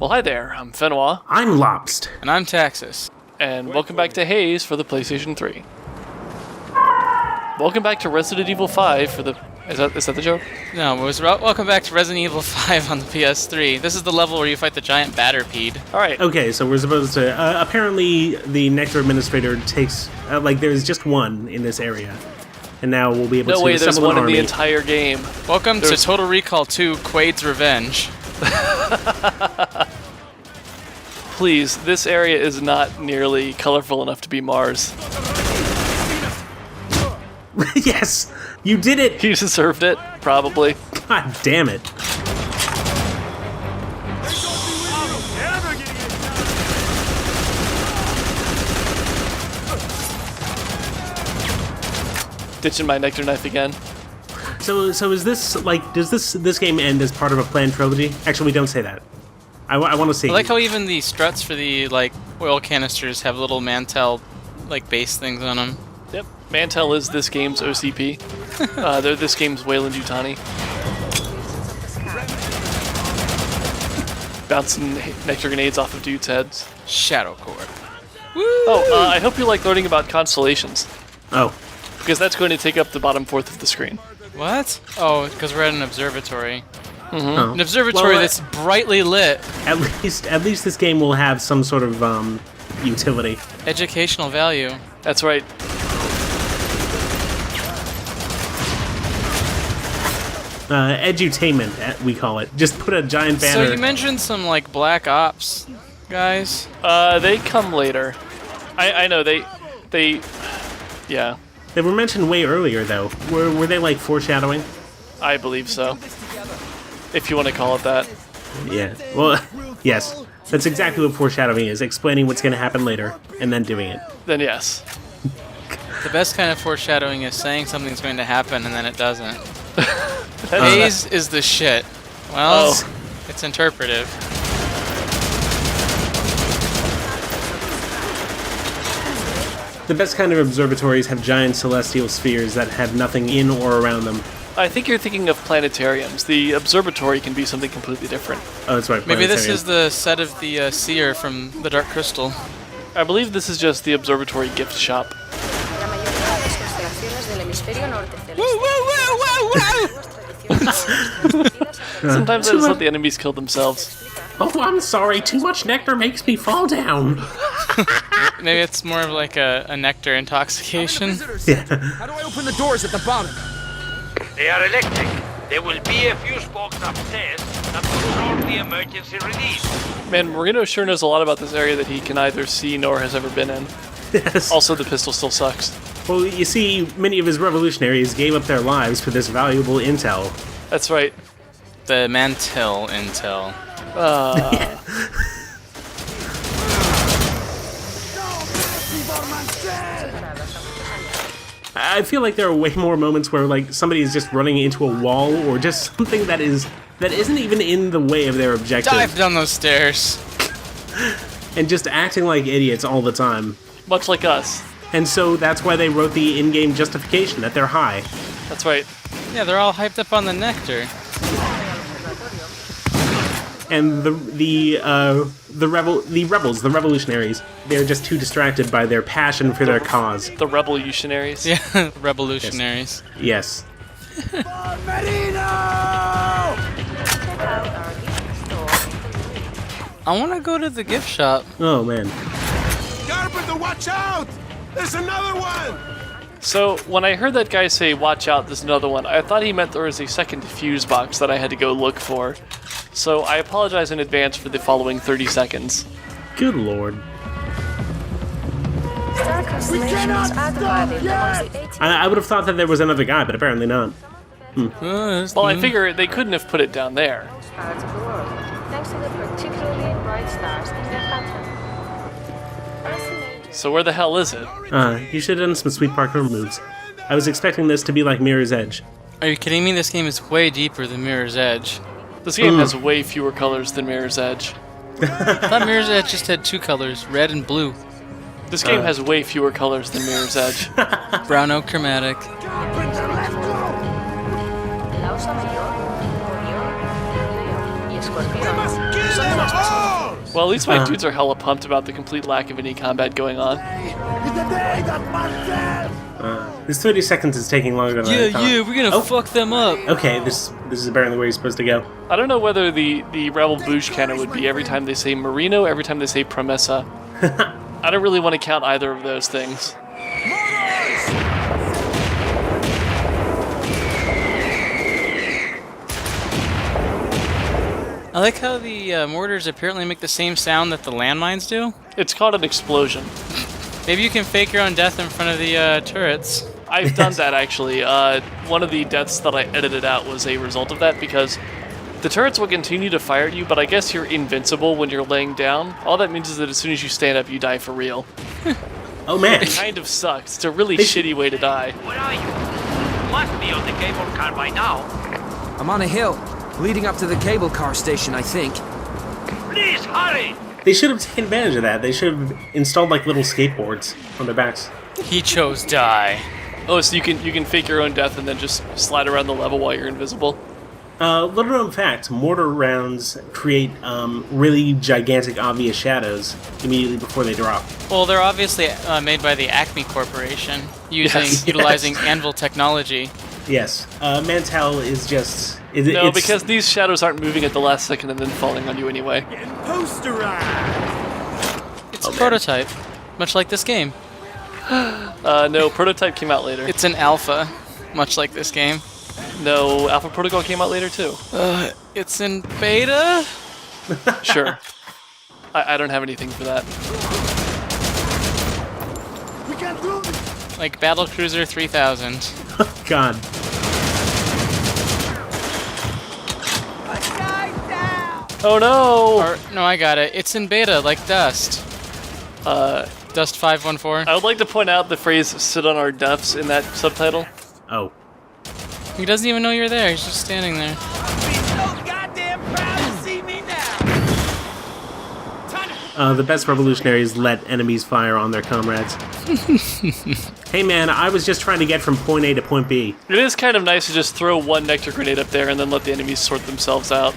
Well, hi there. I'm Fenois. I'm Lobst. And I'm Taxus. And welcome back to Haze for the PlayStation 3. Welcome back to Resident Evil 5 for the... Is that the joke? No, it was welcome back to Resident Evil 5 on the PS3. This is the level where you fight the giant Batterpede. Alright. Okay, so we're supposed to... apparently, the Nectar Administrator takes... there's just one in this area. And now we'll be able to No way, there's assemble one an in army. the entire game. Welcome to Total Recall 2, Quaid's Revenge. Please, this area is not nearly colorful enough to be Mars. Yes! You did it! You deserved it, probably. God damn it. Ditching my nectar knife again. So is this, does this game end as part of a planned trilogy? Actually, we don't say that. I want to see. I like how even the struts for the, oil canisters have little Mantel, base things on them. Yep, Mantel is this game's OCP. They're this game's Wayland Yutani. Bouncing nectar grenades off of dudes' heads. Shadow Corp. Woo! Oh, I hope you like learning about constellations. Oh. Because that's going to take up the bottom fourth of the screen. What? Oh, because we're at an observatory. Mm-hmm. Oh. An observatory Well, that's brightly lit. At least this game will have some sort of utility. Educational value. That's right. Edutainment, we call it. Just put a giant banner. So you mentioned some Black Ops guys. They come later. I know they, yeah. They were mentioned way earlier, though. Were they foreshadowing? I believe so. If you want to call it that. Yeah. Well, yes. That's exactly what foreshadowing is. Explaining what's going to happen later, and then doing it. Then yes. The best kind of foreshadowing is saying something's going to happen and then it doesn't. Haze is the shit. Well, it's interpretive. The best kind of observatories have giant celestial spheres that have nothing in or around them. I think you're thinking of planetariums. The observatory can be something completely different. Oh, that's right. Maybe this planetarium. is the set of the seer from the Dark Crystal. I believe this is just the observatory gift shop. Sometimes I just let the enemies kill themselves. Oh, I'm sorry. Too much nectar makes me fall down. Maybe it's more of a nectar intoxication. Yeah. How do I open the doors at the bottom? They are electric. There will be a fuse box upstairs that will solve the emergency release. Man, Marino sure knows a lot about this area that he can neither see nor has ever been in. Yes. Also, the pistol still sucks. Well, you see, many of his revolutionaries gave up their lives for this valuable intel. That's right. The Mantel intel. I feel like there are way more moments where somebody is just running into a wall or just something that isn't even in the way of their objective. Dive down those stairs. And just acting like idiots all the time. Much like us. And so that's why they wrote the in-game justification that they're high. That's right. Yeah, they're all hyped up on the nectar. And the revolutionaries, they're just too distracted by their passion for their cause. The revolutionaries. Yeah, revolutionaries. Yes. I want to go to the gift shop. Oh man. Carpenter, watch out! There's another one! So, when I heard that guy say, watch out, there's another one, I thought he meant there was a second fuse box that I had to go look for. So, I apologize in advance for the following 30 seconds. Good lord. I would have thought that there was another guy, but apparently not. Well, I figure they couldn't have put it down there. So where the hell is it? You should have done some sweet parkour moves. I was expecting this to be like Mirror's Edge. Are you kidding me? This game is way deeper than Mirror's Edge. This game has way fewer colors than Mirror's Edge. I thought Mirror's Edge just had two colors, red and blue. This game has way fewer colors than Mirror's Edge. Browno-chromatic. We must kill them all! Well, at least my dudes are hella pumped about the complete lack of any combat going on. This 30 seconds is taking longer than I thought. we're gonna fuck them up. Okay, this is apparently where you're supposed to go. I don't know whether the Rebel boosh counter would be every time they say Marino, every time they say Promessa. I don't really want to count either of those things. I like how the mortars apparently make the same sound that the landmines do. It's called an explosion. Maybe you can fake your own death in front of the turrets. I've done that, actually. One of the deaths that I edited out was a result of that, because the turrets will continue to fire at you, but I guess you're invincible when you're laying down. All that means is that as soon as you stand up, you die for real. Oh man. It kind of sucks. It's a really shitty way to die. Where are you? You must be on the cable car by now. I'm on a hill, leading up to the cable car station, I think. Please, hurry! They should have taken advantage of that. They should have installed like little skateboards on their backs. He chose die. Oh, so you can fake your own death and then just slide around the level while you're invisible? Little known fact, mortar rounds create really gigantic, obvious shadows immediately before they drop. Well, they're obviously made by the Acme Corporation, utilizing anvil technology. Yes. Mantel is just... No, it's, because these shadows aren't moving at the last second and then falling on you anyway. It's a prototype, much like this game. No, Prototype came out later. It's an alpha, much like this game. No, Alpha Protocol came out later too. It's in beta? Sure. I don't have anything for that. We can do this. Like Battlecruiser 3000. God. Oh no! Or, no, I got it. It's in beta, like Dust. Dust 514. I would like to point out the phrase "sit on our duffs" in that subtitle. Oh. He doesn't even know you're there. He's just standing there. The best revolutionaries let enemies fire on their comrades. Hey man, I was just trying to get from point A to point B. It is kind of nice to just throw one nectar grenade up there and then let the enemies sort themselves out.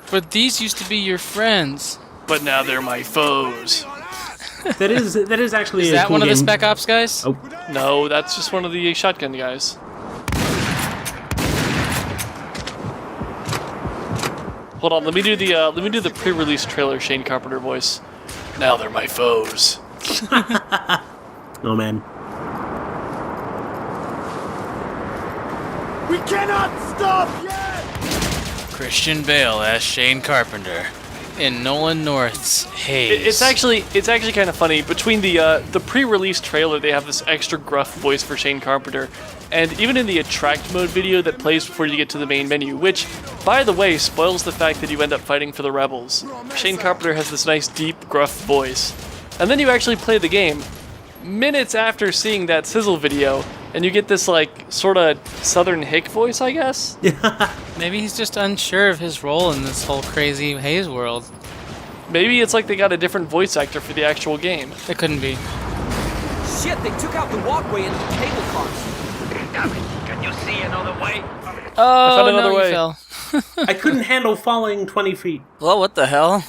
But these used to be your friends. But now they're my foes. That is actually Is a that cool one of the game. Spec Ops guys? Oh. No, that's just one of the shotgun guys. Hold on, let me do the pre-release trailer Shane Carpenter voice. Now they're my foes. Oh man. We cannot stop yet. Christian Bale as Shane Carpenter in Nolan North's Haze. It's actually kind of funny. Between the pre-release trailer, they have this extra gruff voice for Shane Carpenter, and even in the attract mode video that plays before you get to the main menu, which, by the way, spoils the fact that you end up fighting for the rebels. Shane Carpenter has this nice, deep, gruff voice, and then you actually play the game minutes after seeing that sizzle video, and you get this like sort of Southern hick voice, I guess. Maybe he's just unsure of his role in this whole crazy Haze world. Maybe it's like they got a different voice actor for the actual game. It couldn't be. Shit, they took out the walkway into the cable cars. Damn it. Can you see another way? Oh, found another no, way. you fell. I couldn't handle falling 20 feet. Well, what the hell?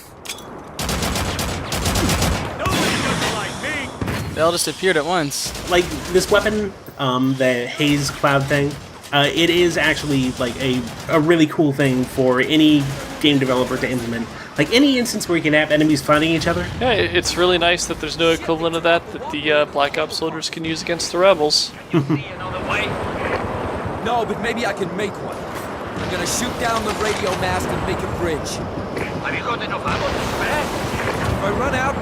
They all just appeared at once. Like, this weapon, the Haze cloud thing, it is actually, like, a really cool thing for any game developer to implement. Like, any instance where you can have enemies fighting each other. Yeah, it's really nice that there's no equivalent of that the Black Ops soldiers can use against the rebels. See another way? No, but maybe I can make one. I'm gonna shoot down the radio mast and make a bridge. Have you got enough ammo to spare? If I run out,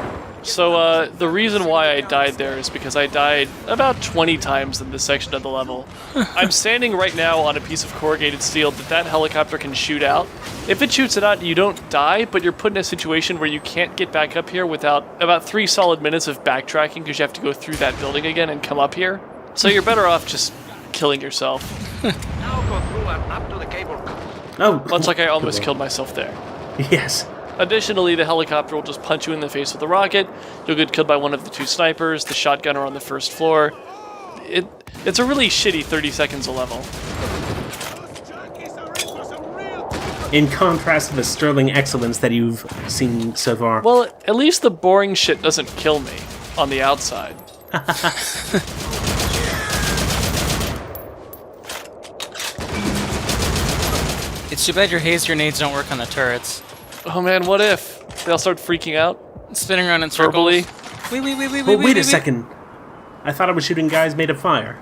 So, the reason why I died there is because I died about 20 times in this section of the level. I'm standing right now on a piece of corrugated steel that helicopter can shoot out. If it shoots it out, you don't die, but you're put in a situation where you can't get back up here without about 3 solid minutes of backtracking because you have to go through that building again and come up here. So you're better off just killing yourself. Now go through and up to the cable car. Oh, Much like I almost killed myself there. Yes. Additionally, the helicopter will just punch you in the face with a rocket. You'll get killed by one of the 2 snipers, the shotgunner on the first floor. It's a really shitty 30 seconds a level. Yeah, In contrast to the sterling excellence that you've seen so far. Well, at least the boring shit doesn't kill me on the outside. It's too bad your haze grenades don't work on the turrets. Oh man, what if they all start freaking out? Spinning around in circles. Verbally? Wait a second. I thought I was shooting guys made of fire.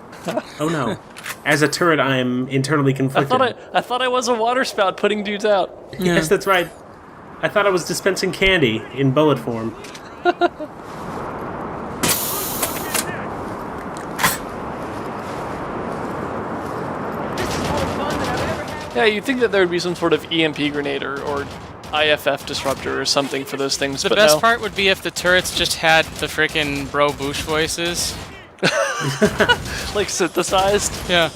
Oh no. As a turret, I am internally conflicted. I thought I was a water spout putting dudes out. Yes, that's right. I thought I was dispensing candy in bullet form. Yeah, you'd think that there would be some sort of EMP grenade or IFF disruptor or something for those things, The but best no. part would be if the turrets just had the frickin' bro Bush voices. Like synthesized. Yeah.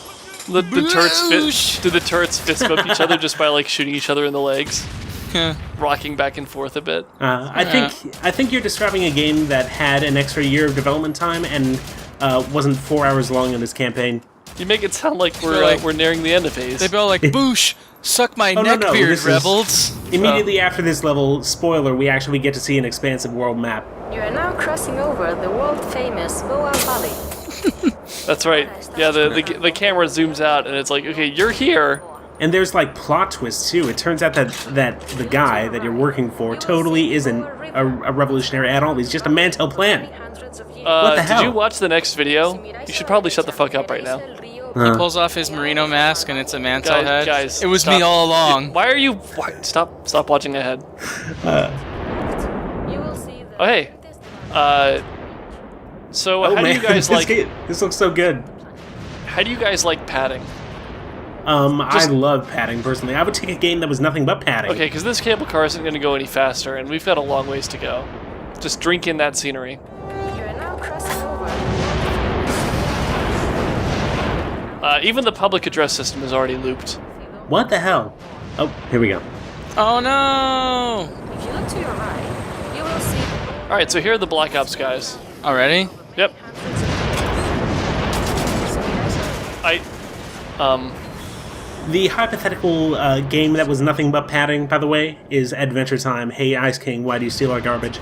The turrets Boosh! do the turrets fist bump each other just by like shooting each other in the legs, Yeah. rocking back and forth a bit? I think you're describing a game that had an extra year of development time and wasn't 4 hours long in this campaign. You make it sound like They're we're nearing the end of Haze. They'd be all like, Boosh! Suck my Oh, no, neck no, beard, this is- rebels! Immediately after this level, spoiler, we actually get to see an expansive world map. You are now crossing over the world-famous Boa Valley. That's right. Yeah, the camera zooms out and it's like, okay, you're here. And there's like plot twists too. It turns out that the guy that you're working for totally isn't a revolutionary at all. He's just a Mantel plant. What the hell? Did you watch the next video? You should probably shut the fuck up right now. He pulls off his merino mask and it's a Mantel head. Guys, it was stop. me all along. Why are you... Stop watching ahead. You will see the Oh, hey. So Oh how man, do you guys like... this looks so good. How do you guys like padding? I love padding personally. I would take a game that was nothing but padding. Okay, because this cable car isn't going to go any faster, and we've got a long ways to go. Just drink in that scenery. You are now crossing over. Even the public address system is already looped. What the hell? Oh, here we go. Oh no! If you look to your right, you will see Alright, so here are the Black Ops guys. Already? Yep. The hypothetical game that was nothing but padding, by the way, is Adventure Time. Hey, Ice King, why do you steal our garbage?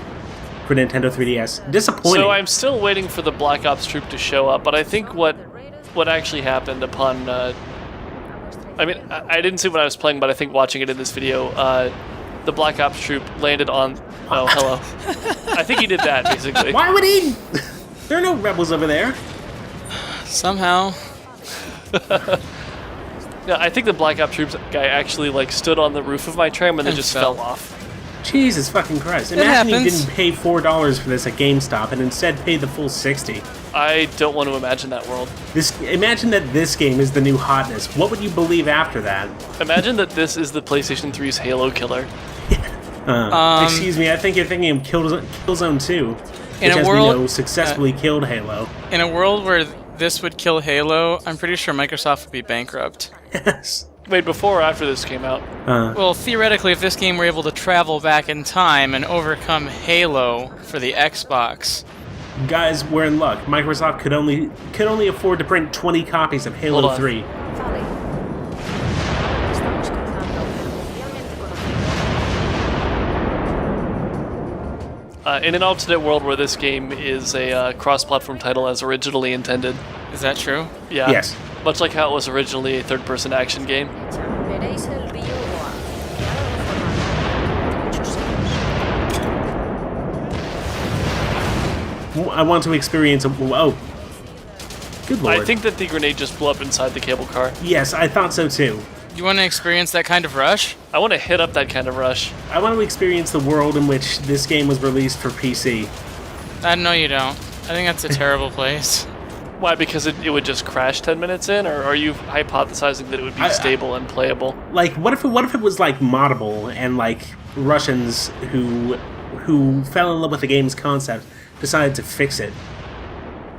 For Nintendo 3DS. Disappointing. So I'm still waiting for the Black Ops troop to show up, but I think what actually happened upon... I mean, I didn't see when I was playing, but I think watching it in this video, the Black Ops troop landed on... Oh, hello. I think he did that, basically. Why would he? There are no rebels over there. Somehow. Yeah, I think the Black Ops troops guy actually like stood on the roof of my tram and then And just fell. fell off. Jesus fucking Christ. Imagine you happens. didn't pay $4 for this at GameStop and instead paid the full $60. I don't want to imagine that world. Imagine that this game is the new hotness. What would you believe after that? Imagine that this is the PlayStation 3's Halo killer. Excuse me, I think you're thinking of Killzone 2, which, In a as world- we know, successfully killed Halo. In a world where this would kill Halo, I'm pretty sure Microsoft would be bankrupt. Yes. Wait, before or after this came out? Well, theoretically, if this game were able to travel back in time and overcome Halo for the Xbox, Guys, we're in luck. Microsoft could only afford to print 20 copies of Halo Hold on. 3. Valley. Estamos cruzando el mundialmente conocido. In an alternate world where this game is a cross-platform title as originally intended. is that true? Yeah. Yes. Much like how it was originally a third-person action game. Veréis el río Boa, creado de forma de muchos siglos. I want to experience a... Oh. Good lord. I think that the grenade just blew up inside the cable car. Yes, I thought so too. You want to experience that kind of rush? I want to hit up that kind of rush. I want to experience the world in which this game was released for PC. No, you don't. I think that's a terrible place. Why? Because it would just crash 10 minutes in? Or are you hypothesizing that it would be stable and playable? Like, what if it was like moddable and like Russians who fell in love with the game's concept decided to fix it?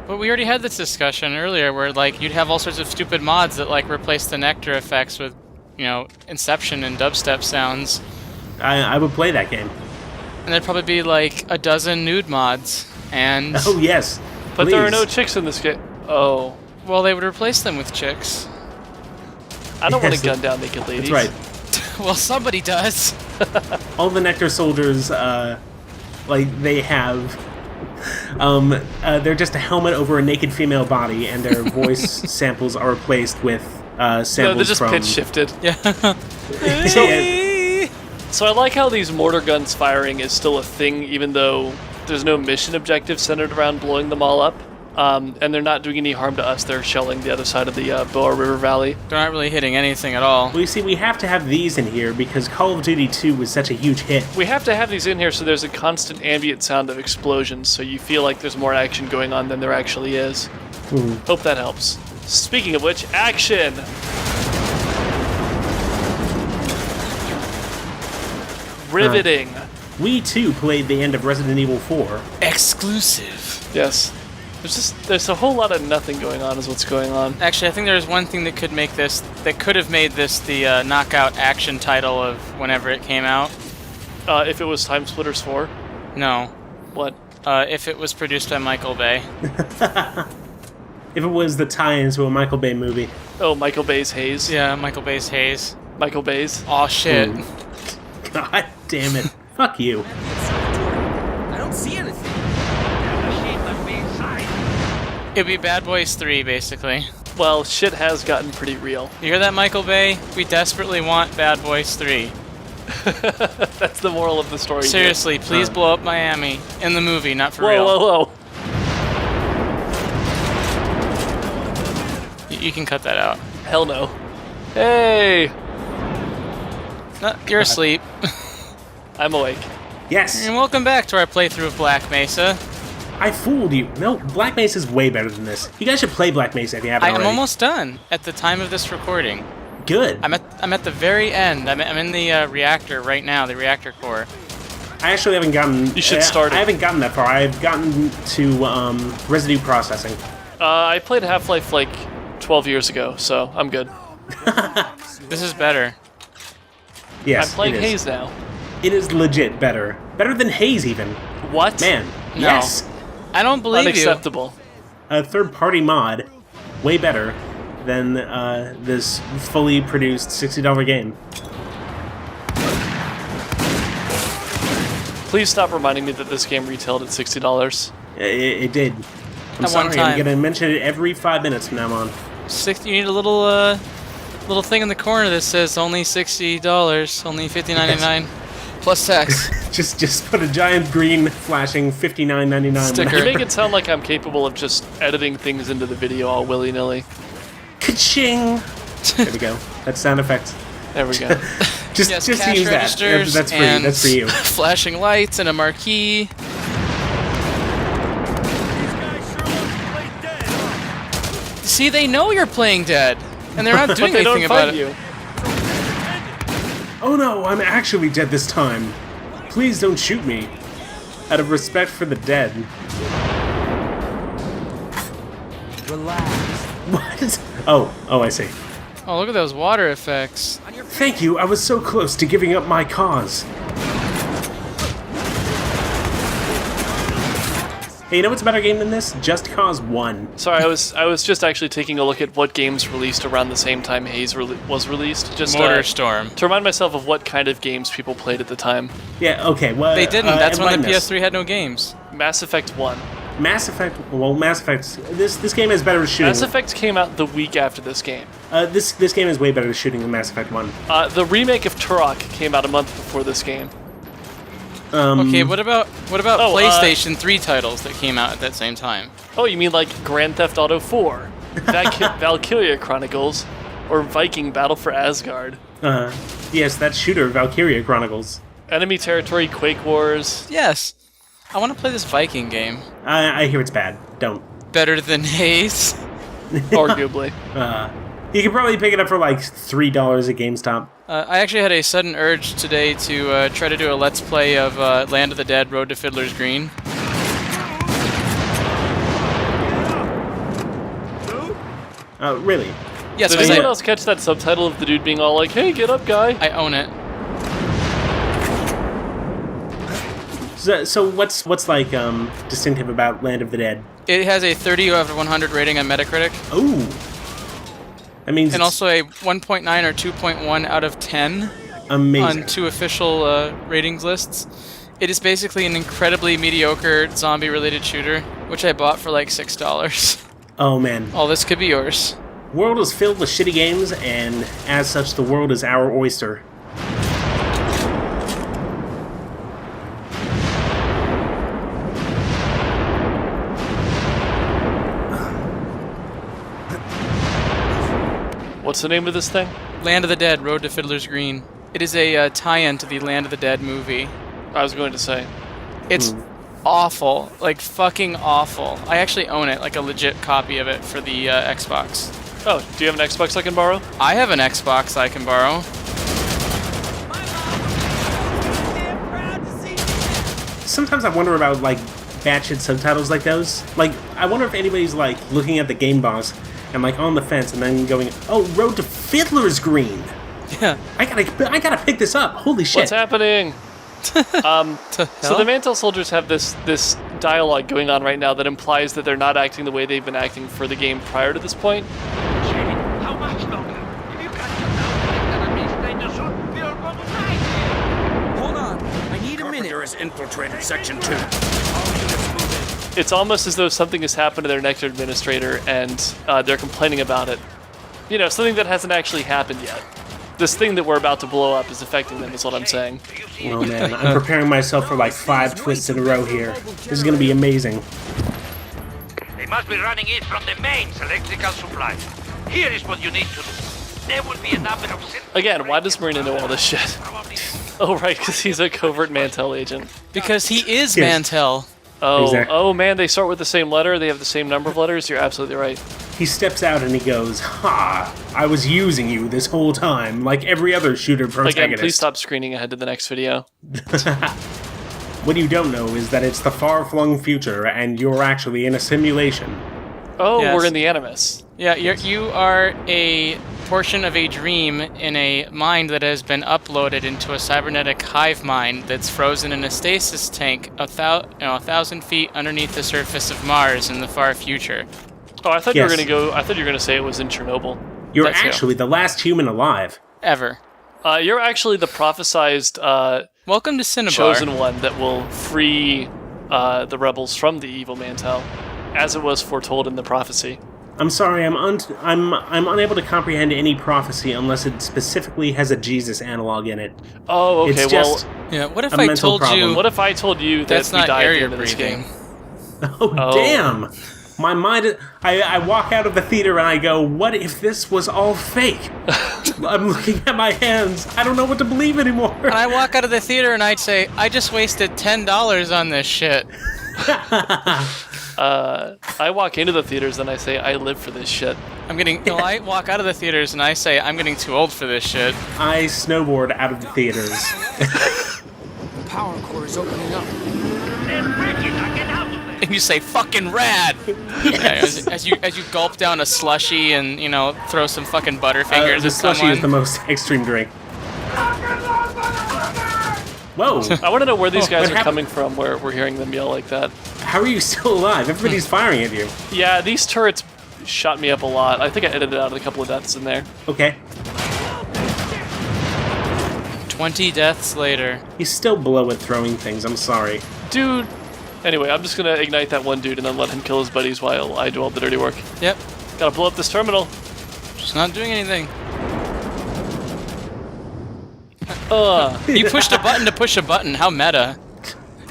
But we already had this discussion earlier where, like, you'd have all sorts of stupid mods that, like, replace the Nectar effects with, you know, Inception and dubstep sounds. I would play that game. And there'd probably be, like, a dozen nude mods. And, Oh yes. But there are please. no chicks in this game. Oh. well, they would replace them with chicks. I don't want Yes, to gun down naked ladies. That's right. Well, somebody does. All the Nectar soldiers, they have, they're just a helmet over a naked female body, and their voice samples are replaced with samples No, they're just from... pitch shifted. Yeah. So I like how these mortar guns firing is still a thing, even though there's no mission objective centered around blowing them all up. And they're not doing any harm to us. They're shelling the other side of the Boa River Valley. They're not really hitting anything at all. Well, you see, we have to have these in here because Call of Duty 2 was such a huge hit. We have to have these in here so there's a constant ambient sound of explosions, so you feel like there's more action going on than there actually is. Hope that helps. Speaking of which, action! Riveting. We, too, played the end of Resident Evil 4. Exclusive. Yes. There's a whole lot of nothing going on is what's going on. Actually, I think there's one thing that could make this, that could have made this the knockout action title of whenever it came out. If it was Time Splitters 4? No. What? If it was produced by Michael Bay. If it was the tie-in to a Michael Bay movie. Oh, Michael Bay's Haze? Yeah, Michael Bay's Haze. Michael Bay's? Aw, shit. Ooh. God damn it. Fuck you. I don't see anything. It'd be Bad Boys 3, basically. Well, shit has gotten pretty real. You hear that, Michael Bay? We desperately want Bad Boys 3. That's the moral of the story. Seriously, please blow up Miami. In the movie, not for Whoa, real. whoa, whoa. You can cut that out. Hell no. Hey! No, you're asleep. I'm awake. Yes. And welcome back to our playthrough of Black Mesa. I fooled you. No, Black Mesa is way better than this. You guys should play Black Mesa if you haven't I'm already. almost done at the time of this recording. Good. I'm at the very end. I'm in the reactor right now, the reactor core. I actually haven't gotten... You should start it. I haven't gotten that far. I've gotten to residue processing. I played Half-Life like 12 years ago, so I'm good. This is better. Yes, I'm playing it is. Haze now. It is legit better. Better than Haze, even. What? Man. No. Yes. I don't believe you. Unacceptable. A third-party mod. Way better than this fully produced $60 game. Please stop reminding me that this game retailed at $60. It did. I'm At sorry, one time. I'm going to mention it every 5 minutes from now on. You need a little thing in the corner that says only $60, only $50.99 plus tax. Just put a giant green flashing $59.99 Sticker. You make it sound like I'm capable of just editing things into the video all willy-nilly. Ka-ching! There we go. That's sound effects. There we go. Just Yes, use cash that. registers That's free. and That's for you. flashing lights and a marquee. These guys sure want to play dead. See, they know you're playing dead, and they're not doing But they anything don't about find it. you. Oh no, I'm actually dead this time. Please don't shoot me. Out of respect for the dead. Relax. What? Oh, I see. Oh, look at those water effects. Thank you, I was so close to giving up my cause. Hey, you know what's a better game than this? Just Cause 1. Sorry, I was just actually taking a look at what games released around the same time Haze was released. Just Motor Storm. to remind myself of what kind of games people played at the time. Yeah, okay, well... They didn't. That's when the enlighten us. PS3 had no games. Mass Effect 1. Mass Effect... Well, Mass Effect... This game is better at shooting. Mass Effect came out the week after this game. This game is way better at shooting than Mass Effect 1. The remake of Turok came out a month before this game. Okay, what about Oh, PlayStation 3 titles that came out at that same time? Oh, you mean like Grand Theft Auto 4, Valkyria Chronicles, or Viking Battle for Asgard? Yes, that shooter, Valkyria Chronicles. Enemy Territory, Quake Wars. Yes. I want to play this Viking game. I hear it's bad. Don't. Better than Haze. Arguably. You can probably pick it up for like $3 at GameStop. I actually had a sudden urge today to try to do a Let's Play of Land of the Dead, Road to Fiddler's Green. Really? Yes, Did because anyone else catch that subtitle of the dude being all like, "Hey, get up, guy"? I own it. So what's like distinctive about Land of the Dead? It has a 30 out of 100 rating on Metacritic, Ooh. That means and also a 1.9 or 2.1 out of 10 Amazing. on 2 official ratings lists. It is basically an incredibly mediocre zombie-related shooter, which I bought for like $6. Oh man. All this could be yours. World is filled with shitty games, and as such, the world is our oyster. What's the name of this thing? Land of the Dead, Road to Fiddler's Green. It is a tie-in to the Land of the Dead movie. I was going to say. It's awful. Like, fucking awful. I actually own it, like a legit copy of it for the Xbox. Oh, do you have an Xbox I can borrow? I have an Xbox I can borrow. Sometimes I wonder about, like, batshit subtitles like those. Like, I wonder if anybody's, like, looking at the game boss and, like, on the fence and then going, oh, Road to Fiddler's Green! Yeah. I gotta pick this up. Holy shit. What's happening? So the Mantel soldiers have this dialogue going on right now that implies that they're not acting the way they've been acting for the game prior to this point. Jamie, how much longer? If you can't shut down the next enemy's danger soon, we are going to die here. Hold on. I need a minute. Carpenter has infiltrated Section 2. It's almost as though something has happened to their Nectar administrator and they're complaining about it. You know, something that hasn't actually happened yet. This thing that we're about to blow up is affecting them, is what I'm saying. Do you see Oh it? man, I'm preparing myself for like 5 twists in a row here. This is gonna be amazing. They must be running it from the mains electrical supply. Here is what you need to do. There will be a number of... Again, why does Marina know all this shit? Oh, right, because he's a covert Mantel agent. Because he is Yes. Mantel. Oh, Exactly. oh man, they start with the same letter, they have the same number of letters, you're absolutely right. He steps out and he goes, ha, I was using you this whole time, like every other shooter protagonist. Again, please stop screening ahead to the next video. What you don't know is that it's the far-flung future and you're actually in a simulation. Oh, Yes. we're in the Animus. Yeah, you are a portion of a dream in a mind that has been uploaded into a cybernetic hive mind that's frozen in a stasis tank 1,000 feet underneath the surface of Mars in the far future. Oh, I thought you were Yes. gonna go. I thought you were gonna say it was in Chernobyl. You're That's you. actually the last human alive. Ever. You're actually the prophesized Welcome to Cinnabar. chosen one that will free the rebels from the evil Mantel, as it was foretold in the prophecy. I'm sorry, I'm unable to comprehend any prophecy unless it specifically has a Jesus analog in it. Oh, okay. It's Well, just Yeah, what if a I mental told problem. you what if I told you that's that we not died air at the you're end of this breathing? game? oh damn. My mind, I walk out of the theater and I go, what if this was all fake? I'm looking at my hands. I don't know what to believe anymore. And I walk out of the theater and I'd say, I just wasted $10 on this shit. I walk into the theaters and I say, I live for this shit. I walk out of the theaters and I say, I'm getting too old for this shit. I snowboard out of the theaters. The power core is opening up. Then break it and get out of there. And you say, fucking rad! Yes. Yeah, as you gulp down a slushie and, throw some fucking Butterfingers The at slushie someone. is the most extreme drink. Whoa! I want to know where these guys what are happened? coming from, where we're hearing them yell like that. How are you still alive? Everybody's firing at you. Yeah, these turrets shot me up a lot. I think I edited out a couple of deaths in there. Okay. 20 deaths later. He's still below at throwing things, I'm sorry. Dude. Anyway, I'm just gonna ignite that one dude and then let him kill his buddies while I do all the dirty work. Yep. Gotta blow up this terminal. Just not doing anything. You pushed a button to push a button. How meta.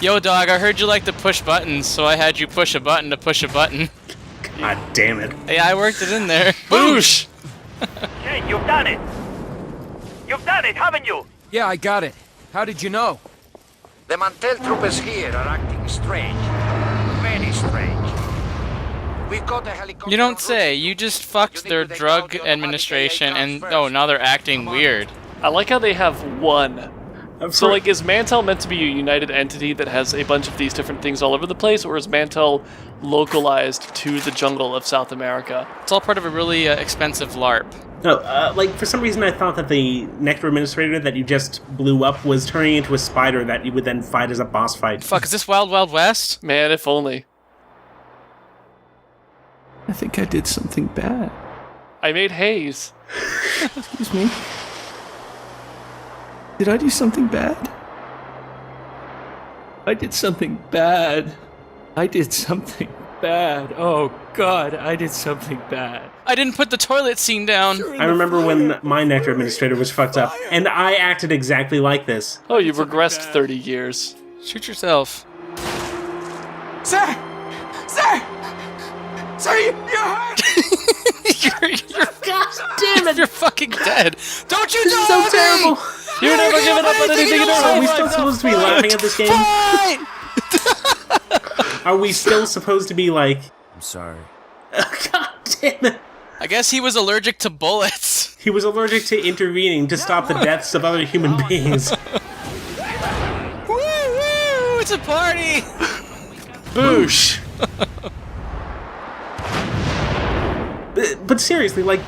Yo, dog, I heard you like to push buttons, so I had you push a button to push a button. God damn it. Yeah, I worked it in there. Boosh! Shane, you've done it. You've done it, haven't you? Yeah, I got it. How did you know? The Mantel troopers here are acting strange. Very strange. We've got a helicopter. You don't say. You just fucked their drug administration, and now they're acting weird. I like how they have one. So, like, is Mantel meant to be a united entity that has a bunch of these different things all over the place, or is Mantel localized to the jungle of South America? It's all part of a really expensive LARP. No, like, for some reason I thought that the Nectar Administrator that you just blew up was turning into a spider that you would then fight as a boss fight. Fuck, is this Wild Wild West? Man, if only. I think I did something bad. I made Haze. Excuse me. Did I do something bad? I did something bad. I did something bad. Oh, God, I did something bad. I didn't put the toilet scene down. I remember when my Nectar administrator was fucked up, and I acted exactly like this. Oh, you've regressed 30 years. Shoot yourself. Sir! Sir! Sir, you're hurt! you're God damn it! You're fucking dead. Don't you This is know so terrible! You're never giving up on anything in Are we your still life. supposed to be laughing at this game? Are we still supposed to be like... I'm sorry. God damn it! I guess he was allergic to bullets. He was allergic to intervening to stop the deaths of other human beings. Woo woo! It's a party. Boosh. But seriously, like,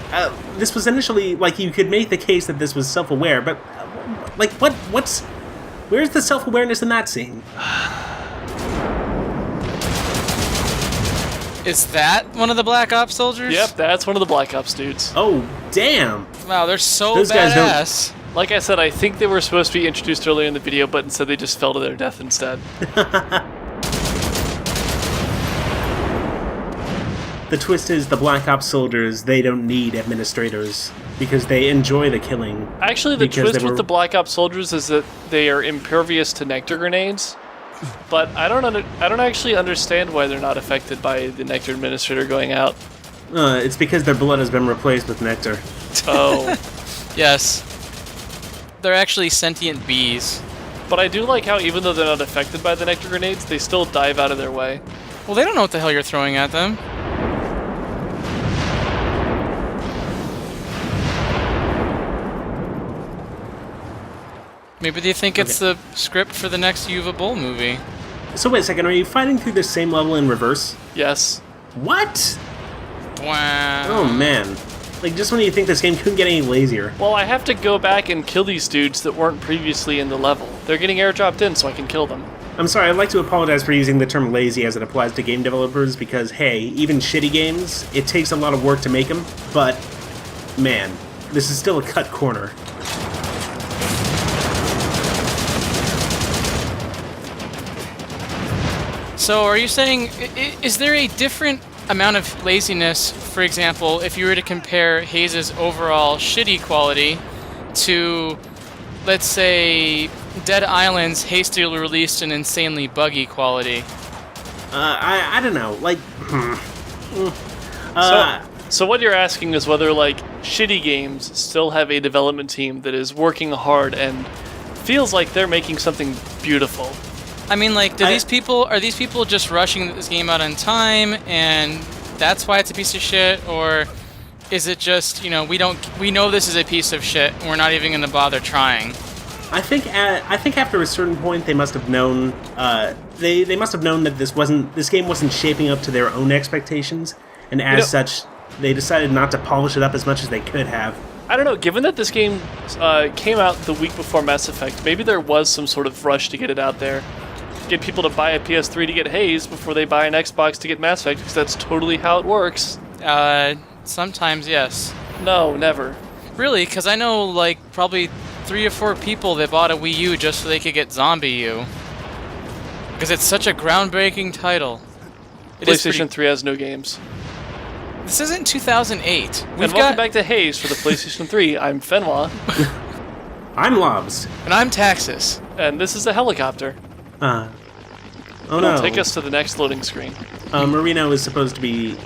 this was initially, like, you could make the case that this was self-aware, but, like, what's... Where's the self-awareness in that scene? Is that one of the Black Ops soldiers? Yep, that's one of the Black Ops dudes. Oh, damn! Wow, they're so Those guys don't- badass. Like I said, I think they were supposed to be introduced earlier in the video, but instead they just fell to their death instead. The twist is the Black Ops soldiers, they don't need administrators, because they enjoy the killing. Actually, the Because twist they were- with the Black Ops soldiers is that they are impervious to nectar grenades. But I don't actually understand why they're not affected by the nectar administrator going out. It's because their blood has been replaced with nectar. Oh. Yes. They're actually sentient bees. But I do like how even though they're not affected by the nectar grenades, they still dive out of their way. Well, they don't know what the hell you're throwing at them. Maybe they think it's the script for the next Yuva Bull movie. So wait a second, are you fighting through the same level in reverse? Yes. What? Wow. Oh man. Like, just when you think this game couldn't get any lazier. Well, I have to go back and kill these dudes that weren't previously in the level. They're getting airdropped in so I can kill them. I'm sorry, I'd like to apologize for using the term lazy as it applies to game developers, because, hey, even shitty games, it takes a lot of work to make them, but, man, this is still a cut corner. So are you saying, is there a different amount of laziness, for example, if you were to compare Haze's overall shitty quality to, let's say, Dead Island's hastily released and insanely buggy quality? I don't know, like, So what you're asking is whether, like, shitty games still have a development team that is working hard and feels like they're making something beautiful. I mean, like, are these people just rushing this game out on time, and that's why it's a piece of shit, or is it just, you know, we know this is a piece of shit, and we're not even going to bother trying? I think after a certain point they must have known they must have known that this game wasn't shaping up to their own expectations, and as such they decided not to polish it up as much as they could have. I don't know, given that this game came out the week before Mass Effect, maybe there was some sort of rush to get it out there. Get people to buy a PS3 to get Haze before they buy an Xbox to get Mass Effect, because that's totally how it works. Sometimes, yes. No, never. Really? Because I know, like, probably 3 or 4 people that bought a Wii U just so they could get Zombie U. Because it's such a groundbreaking title. PlayStation 3 has no games. This isn't 2008. And welcome back to Haze for the PlayStation 3. I'm Fenwa. I'm Lobs. And I'm Taxis. And this is a helicopter. Oh It'll no. take us to the next loading screen. Marino is supposed to be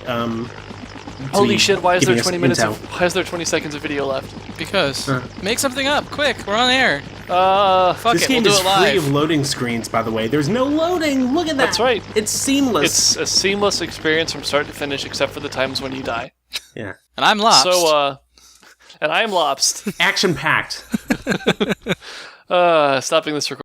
Holy shit, why is there giving us 20 minutes intel. why is there 20 seconds of video left? Because. Make something up, quick, we're on air. Fuck This it, game we'll do is it free live. of loading screens, by the way. There's no loading. Look at that. That's right. It's seamless. It's a seamless experience from start to finish, except for the times when you die. Yeah. And I'm Lost. So, and I am Lobst. Action packed. Stopping this recording.